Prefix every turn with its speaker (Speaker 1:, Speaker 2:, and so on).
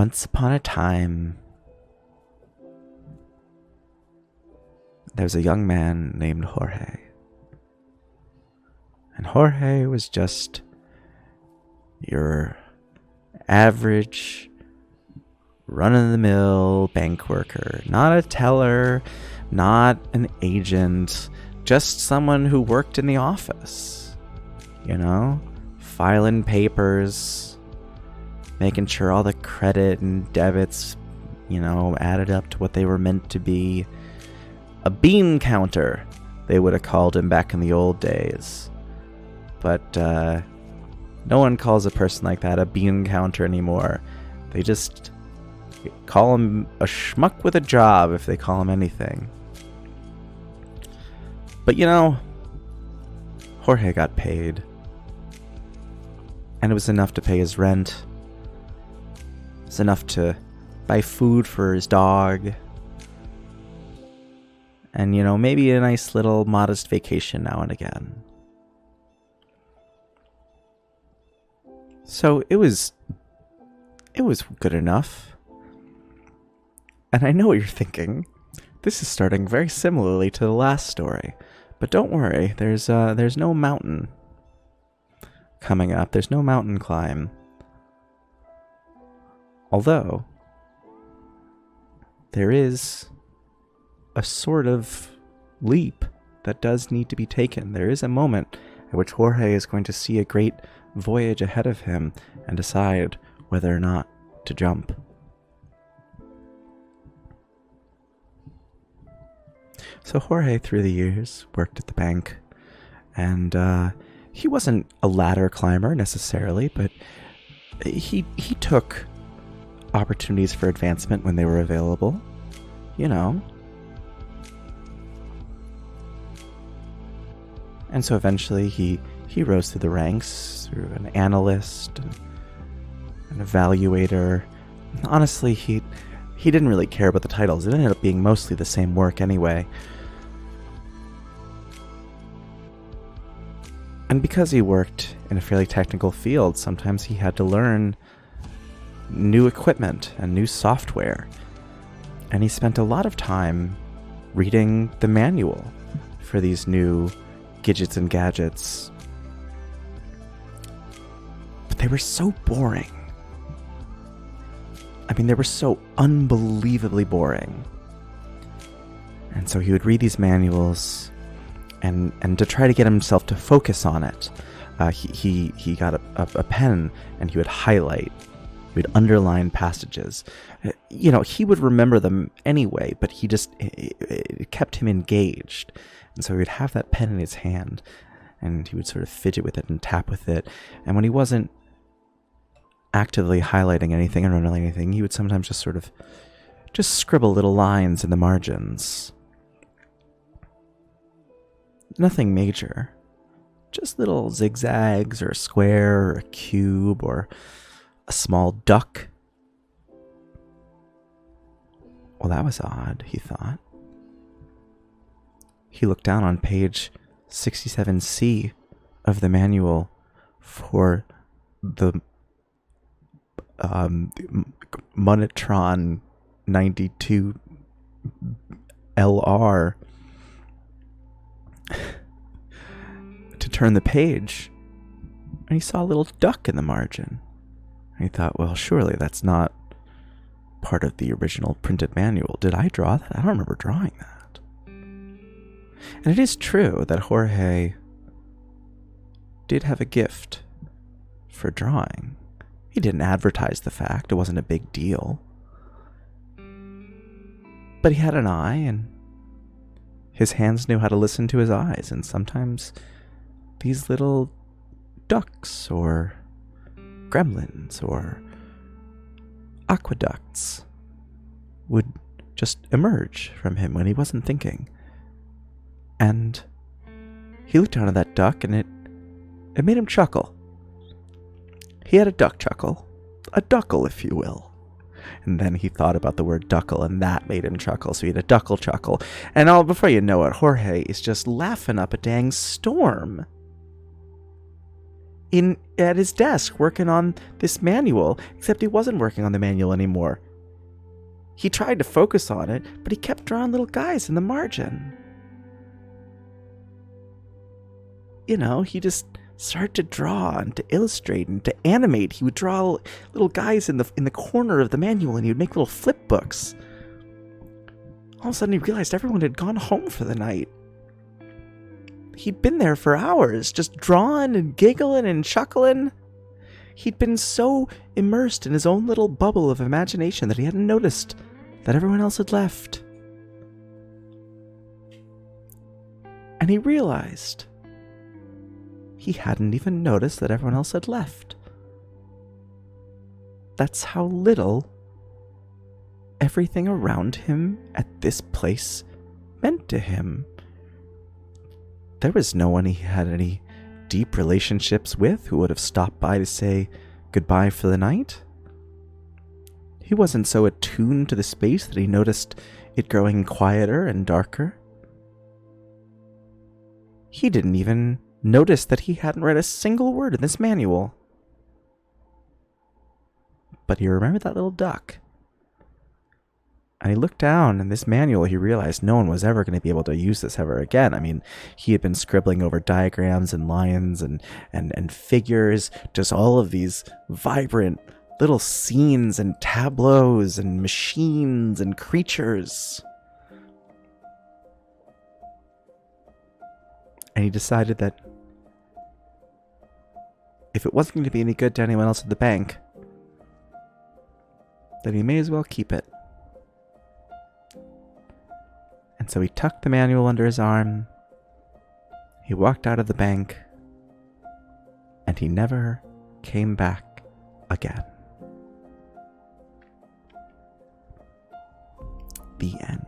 Speaker 1: Once upon a time, there was a young man named Jorge. And Jorge was just your average, run-of-the-mill bank worker. Not a teller, not an agent, just someone who worked in the office. You know? Filing papers, making sure all the credit and debits, added up to what they were meant to be. A bean counter, they would have called him back in the old days. But no one calls a person like that a bean counter anymore. They just call him a schmuck with a job if they call him anything. But Jorge got paid. And it was enough to pay his rent. It was enough to buy food for his dog. And, maybe a nice little modest vacation now and again. So it was good enough. And I know what you're thinking. This is starting very similarly to the last story. But don't worry, there's no mountain coming up. There's no mountain climb. Although, there is a sort of leap that does need to be taken. There is a moment at which Jorge is going to see a great voyage ahead of him and decide whether or not to jump. So Jorge, through the years, worked at the bank, and he wasn't a ladder climber necessarily, but he took opportunities for advancement when they were available. And so eventually he rose through the ranks, through an analyst, an evaluator. Honestly, he didn't really care about the titles. It ended up being mostly the same work anyway. And because he worked in a fairly technical field, sometimes he had to learn new equipment and new software. And he spent a lot of time reading the manual for these new gadgets and gadgets. But they were so boring. I mean, they were so unbelievably boring. And so he would read these manuals, and to try to get himself to focus on it, he got a pen, and he would highlight. He would underline passages. He would remember them anyway, but it kept him engaged. And so he would have that pen in his hand, and he would sort of fidget with it and tap with it. And when he wasn't actively highlighting anything and underlining anything, he would sometimes just scribble little lines in the margins. Nothing major. Just little zigzags, or a square, or a cube, or a small duck. Well, that was odd, he thought. He looked down on page 67C of the manual for the Monitron 92 LR to turn the page, and he saw a little duck in the margin. And he thought, well, surely that's not part of the original printed manual. Did I draw that? I don't remember drawing that. And it is true that Jorge did have a gift for drawing. He didn't advertise the fact. It wasn't a big deal. But he had an eye, and his hands knew how to listen to his eyes. And sometimes these little ducks, or gremlins, or aqueducts would just emerge from him when he wasn't thinking. And he looked down at that duck, and it made him chuckle. He had a duck chuckle. A duckle, if you will. And then he thought about the word duckle, and that made him chuckle. So he had a duckle chuckle. And before you know it, Jorge is just laughing up a dang storm. at his desk working on this manual, except he wasn't working on the manual anymore. He tried to focus on it, but he kept drawing little guys in the margin. He just started to draw and to illustrate and to animate. He would draw little guys in the corner of the manual, and he would make little flip books. All of a sudden, he realized everyone had gone home for the night. He'd been there for hours, just drawing and giggling and chuckling. He'd been so immersed in his own little bubble of imagination that he hadn't noticed that everyone else had left. And he realized he hadn't even noticed that everyone else had left. That's how little everything around him at this place meant to him. There was no one he had any deep relationships with who would have stopped by to say goodbye for the night. He wasn't so attuned to the space that he noticed it growing quieter and darker. He didn't even notice that he hadn't read a single word in this manual. But he remembered that little duck. And he looked down in this manual. He realized no one was ever going to be able to use this ever again. I mean, he had been scribbling over diagrams and lines and figures, just all of these vibrant little scenes and tableaus and machines and creatures. And he decided that if it wasn't going to be any good to anyone else at the bank, then he may as well keep it. And so he tucked the manual under his arm, he walked out of the bank, and he never came back again. The end.